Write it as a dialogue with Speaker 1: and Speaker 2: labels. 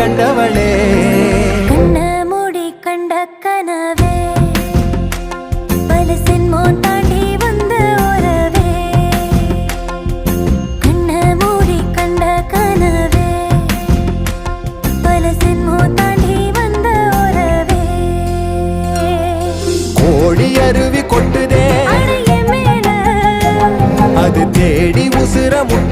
Speaker 1: கண்டவளே
Speaker 2: கண்ண மூடி கண்ட கனவே பல சின்மோ தாண்டி வந்த உறவே கண்ண மூடி கண்ட கனவே பல சின்மோ தாண்டி வந்த உறவே
Speaker 1: கோழி அருவி கொட்டுதே
Speaker 2: அடைய மேல
Speaker 1: அது தேடி உசுர முட்ட